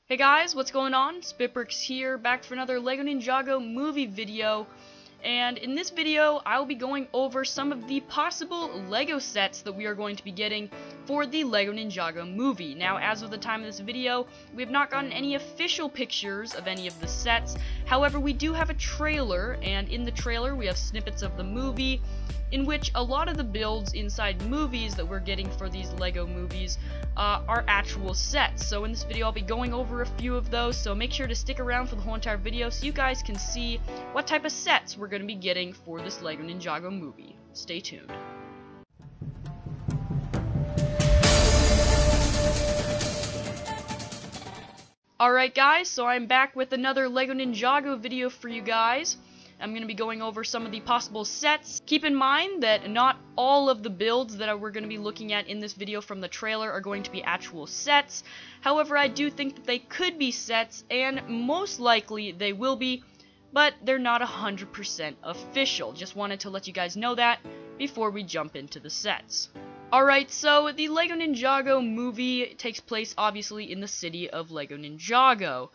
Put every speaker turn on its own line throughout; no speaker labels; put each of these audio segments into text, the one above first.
Hey guys, what's going on? SpitBrix here, back for another LEGO Ninjago movie video. And in this video, I'll be going over some of the possible LEGO sets that we are going to be getting for the LEGO Ninjago movie. Now, as of the time of this video, we have not gotten any official pictures of any of the sets. However, we do have a trailer, and in the trailer we have snippets of the movie, in which a lot of the builds inside movies that we're getting for these LEGO movies are actual sets. So in this video I'll be going over a few of those, so make sure to stick around for the whole entire video so you guys can see what type of sets we're going to be getting for this LEGO Ninjago movie. Stay tuned. Alright guys, so I'm back with another LEGO Ninjago video for you guys. I'm going to be going over some of the possible sets. Keep in mind that not all of the builds that we're going to be looking at in this video from the trailer are going to be actual sets. However, I do think that they could be sets, and most likely they will be, but they're not 100% official. Just wanted to let you guys know that before we jump into the sets. Alright, so the LEGO Ninjago movie takes place obviously in the city of LEGO Ninjago.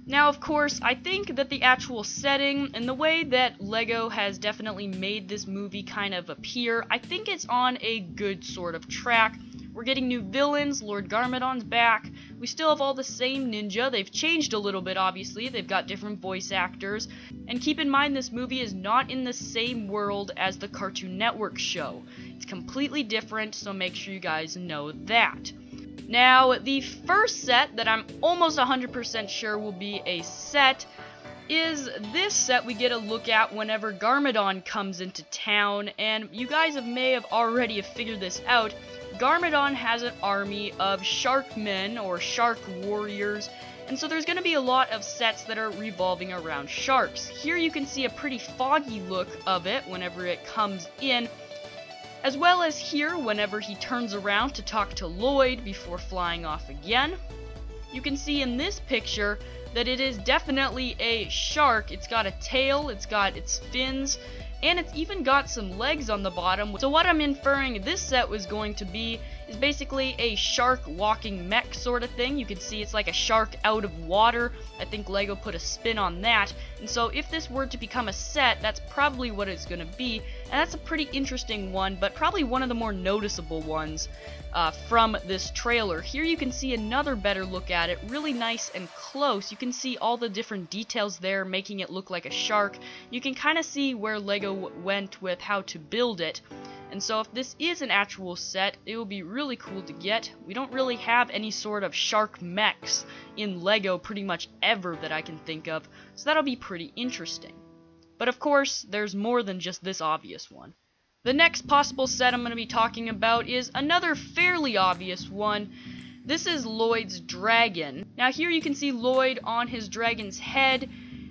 Now, of course, I think that the actual setting and the way that LEGO has definitely made this movie kind of appear, I think it's on a good sort of track. We're getting new villains, Lord Garmadon's back, we still have all the same ninja, they've changed a little bit obviously, they've got different voice actors, and keep in mind this movie is not in the same world as the Cartoon Network show. It's completely different, so make sure you guys know that. Now, the first set that I'm almost 100% sure will be a set is this set we get a look at whenever Garmadon comes into town, and you guys may have already figured this out. Garmadon has an army of shark men or shark warriors, and so there's going to be a lot of sets that are revolving around sharks. Here you can see a pretty foggy look of it whenever it comes in, as well as here whenever he turns around to talk to Lloyd before flying off again. You can see in this picture that it is definitely a shark. It's got a tail, it's got its fins, and it's even got some legs on the bottom. So what I'm inferring this set was going to be is basically a shark walking mech sort of thing. You can see it's like a shark out of water. I think LEGO put a spin on that. And so if this were to become a set, that's probably what it's going to be. And that's a pretty interesting one, but probably one of the more noticeable ones from this trailer. Here you can see another better look at it, really nice and close. You can see all the different details there, making it look like a shark. You can kind of see where LEGO went with how to build it. And so if this is an actual set, it will be really cool to get. We don't really have any sort of shark mechs in LEGO pretty much ever that I can think of, so that'll be pretty interesting. But of course, there's more than just this obvious one. The next possible set I'm going to be talking about is another fairly obvious one. This is Lloyd's dragon. Now here you can see Lloyd on his dragon's head,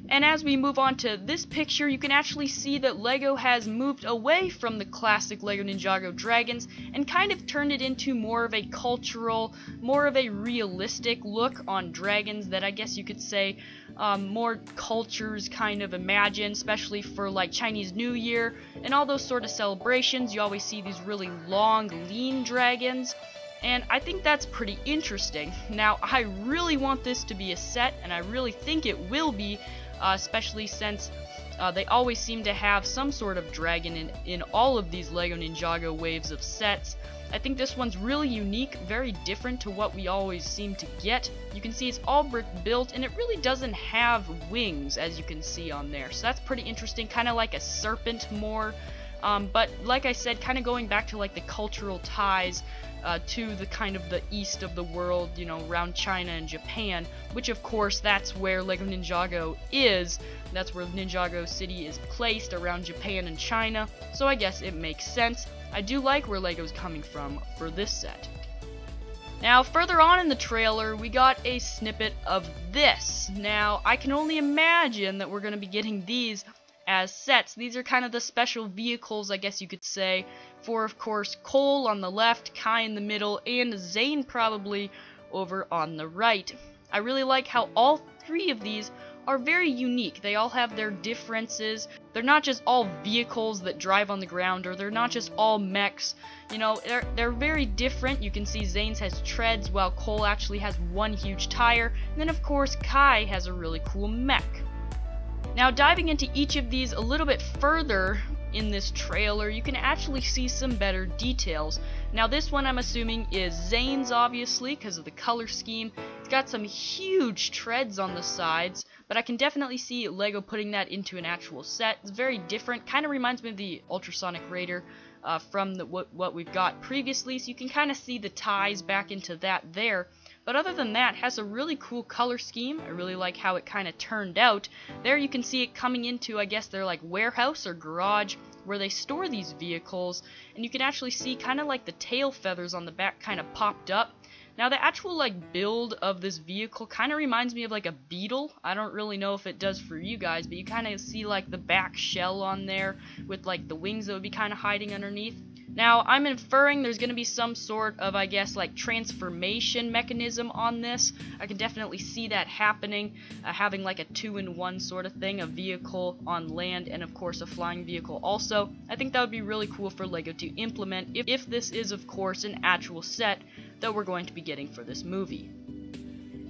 and as we move on to this picture, you can actually see that LEGO has moved away from the classic LEGO Ninjago dragons and kind of turned it into more of a cultural, more of a realistic look on dragons that I guess you could say more cultures kind of imagine, especially for like Chinese New Year and all those sort of celebrations. You always see these really long, lean dragons. And I think that's pretty interesting. Now, I really want this to be a set, and I really think it will be, especially since they always seem to have some sort of dragon in all of these LEGO Ninjago waves of sets. I think this one's really unique, very different to what we always seem to get. You can see it's all brick built, and it really doesn't have wings, as you can see on there. So that's pretty interesting, kind of like a serpent more. But like I said, kind of going back to like the cultural ties to the kind of the east of the world, you know, around China and Japan, which of course that's where LEGO Ninjago is. That's where Ninjago City is placed, around Japan and China, so I guess it makes sense. I do like where LEGO's coming from for this set. Now, further on in the trailer, we got a snippet of this. Now, I can only imagine that we're going to be getting these as sets. These are kind of the special vehicles, I guess you could say, for, of course, Cole on the left, Kai in the middle, and Zane probably over on the right. I really like how all three of these are very unique. They all have their differences. They're not just all vehicles that drive on the ground, or they're not just all mechs. You know, they're very different. You can see Zane's has treads, while Cole actually has one huge tire. And then of course Kai has a really cool mech. Now diving into each of these a little bit further in this trailer, you can actually see some better details. Now this one I'm assuming is Zane's, obviously, because of the color scheme. It's got some huge treads on the sides, but I can definitely see LEGO putting that into an actual set. It's very different, kind of reminds me of the Ultrasonic Raider from what we've got previously, so you can kind of see the ties back into that there. But other than that, it has a really cool color scheme. I really like how it kind of turned out. There you can see it coming into, I guess, their like warehouse or garage where they store these vehicles, and you can actually see kind of like the tail feathers on the back kind of popped up. Now the actual like build of this vehicle kind of reminds me of like a Beetle. I don't really know if it does for you guys, but you kind of see like the back shell on there with like the wings that would be kind of hiding underneath. Now, I'm inferring there's going to be some sort of, I guess, like transformation mechanism on this. I can definitely see that happening, having like a 2-in-1 sort of thing, a vehicle on land and of course a flying vehicle also. I think that would be really cool for LEGO to implement if this is of course an actual set that we're going to be getting for this movie.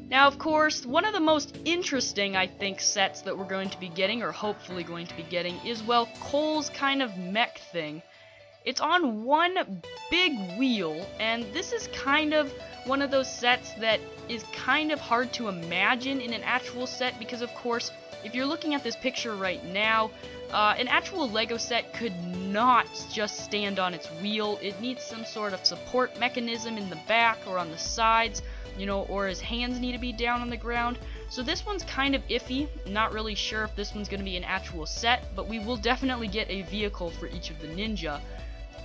Now, of course, one of the most interesting, I think, sets that we're going to be getting, or hopefully going to be getting, is, well, Cole's kind of mech thing. It's on one big wheel, and this is kind of one of those sets that is kind of hard to imagine in an actual set, because of course, if you're looking at this picture right now, an actual LEGO set could not just stand on its wheel. It needs some sort of support mechanism in the back or on the sides, you know, or his hands need to be down on the ground. So this one's kind of iffy. Not really sure if this one's going to be an actual set, but we will definitely get a vehicle for each of the Ninja.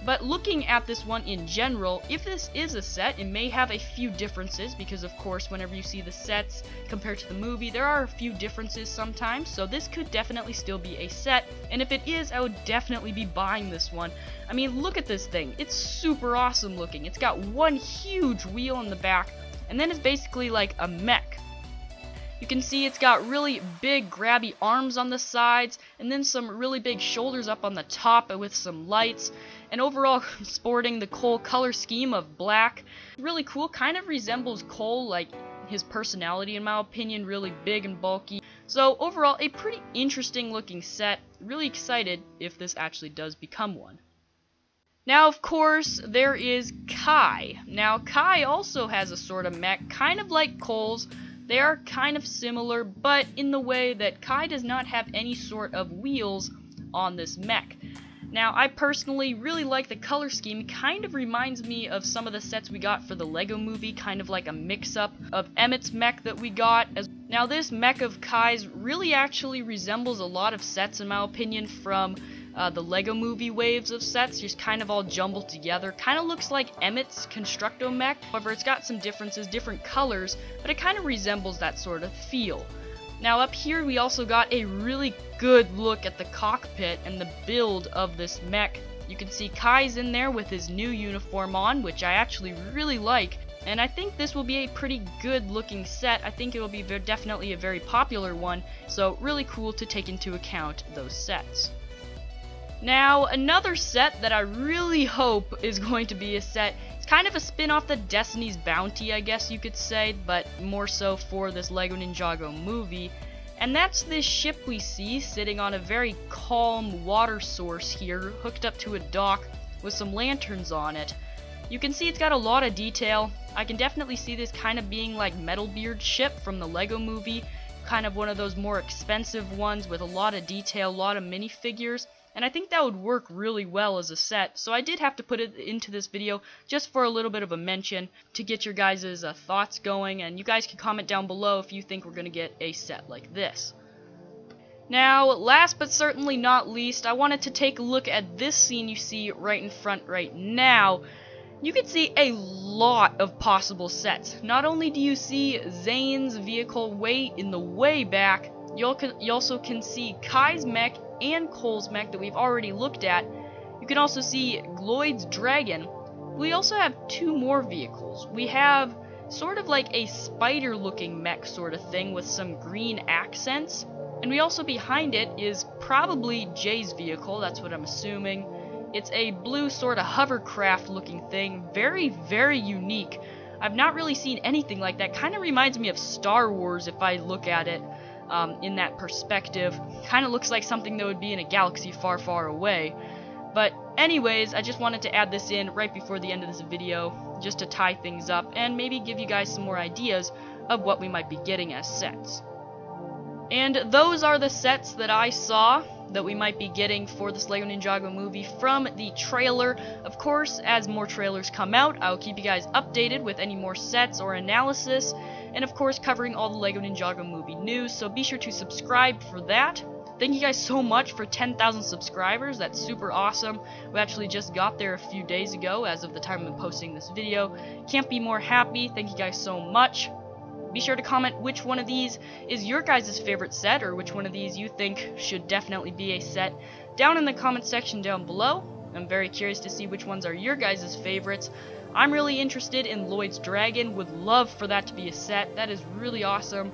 But looking at this one in general, if this is a set, it may have a few differences, because of course whenever you see the sets compared to the movie, there are a few differences sometimes, so this could definitely still be a set, and if it is, I would definitely be buying this one. I mean, look at this thing. It's super awesome looking. It's got one huge wheel in the back, and then it's basically like a mech. You can see it's got really big grabby arms on the sides, and then some really big shoulders up on the top with some lights, and overall sporting the Cole color scheme of black. Really cool, kind of resembles Cole, like his personality in my opinion, really big and bulky. So overall, a pretty interesting looking set. Really excited if this actually does become one. Now, of course, there is Kai. Now, Kai also has a sort of mech, kind of like Cole's. They are kind of similar, but in the way that Kai does not have any sort of wheels on this mech. Now, I personally really like the color scheme. Kind of reminds me of some of the sets we got for the LEGO movie, kind of like a mix-up of Emmett's mech that we got. Now, this mech of Kai's really actually resembles a lot of sets, in my opinion, from the LEGO movie waves of sets, just kind of all jumbled together. Kind of looks like Emmett's Constructo mech, however it's got some differences, different colors, but it kind of resembles that sort of feel. Now up here we also got a really good look at the cockpit and the build of this mech. You can see Kai's in there with his new uniform on, which I actually really like, and I think this will be a pretty good looking set. I think it will be definitely a very popular one, so really cool to take into account those sets. Now, another set that I really hope is going to be a set, it's kind of a spin-off the Destiny's Bounty, I guess you could say, but more so for this LEGO Ninjago movie, and that's this ship we see sitting on a very calm water source here, hooked up to a dock with some lanterns on it. You can see it's got a lot of detail. I can definitely see this kind of being like Metalbeard's ship from the LEGO movie, kind of one of those more expensive ones with a lot of detail, a lot of minifigures. And I think that would work really well as a set, so I did have to put it into this video just for a little bit of a mention to get your guys' thoughts going, and you guys can comment down below if you think we're going to get a set like this. Now, last but certainly not least, I wanted to take a look at this scene you see right in front right now. You can see a lot of possible sets. Not only do you see Zane's vehicle way in the way back, you also can see Kai's mech and Cole's mech that we've already looked at. You can also see Lloyd's dragon. We also have two more vehicles. We have sort of like a spider looking mech sort of thing with some green accents. And we also behind it is probably Jay's vehicle, that's what I'm assuming. It's a blue sort of hovercraft looking thing, very, very unique. I've not really seen anything like that. Kind of reminds me of Star Wars if I look at it in that perspective. Kind of looks like something that would be in a galaxy far, far away. But anyways, I just wanted to add this in right before the end of this video, just to tie things up and maybe give you guys some more ideas of what we might be getting as sets. And those are the sets that I saw that we might be getting for this LEGO Ninjago movie from the trailer. Of course, as more trailers come out, I'll keep you guys updated with any more sets or analysis, and of course covering all the LEGO Ninjago movie news, so be sure to subscribe for that. Thank you guys so much for 10,000 subscribers, that's super awesome. We actually just got there a few days ago as of the time I'm posting this video. Can't be more happy, thank you guys so much. Be sure to comment which one of these is your guys' favorite set, or which one of these you think should definitely be a set, down in the comment section down below. I'm very curious to see which ones are your guys' favorites. I'm really interested in Lloyd's dragon, would love for that to be a set. That is really awesome.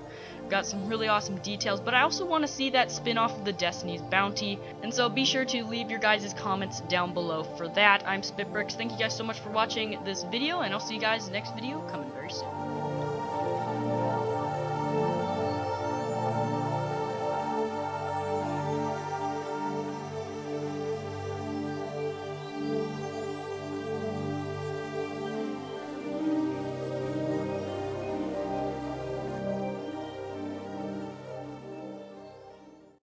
Got some really awesome details, but I also want to see that spin-off of the Destiny's Bounty, and so be sure to leave your guys' comments down below for that. I'm SpitBrix, thank you guys so much for watching this video, and I'll see you guys next video coming very soon.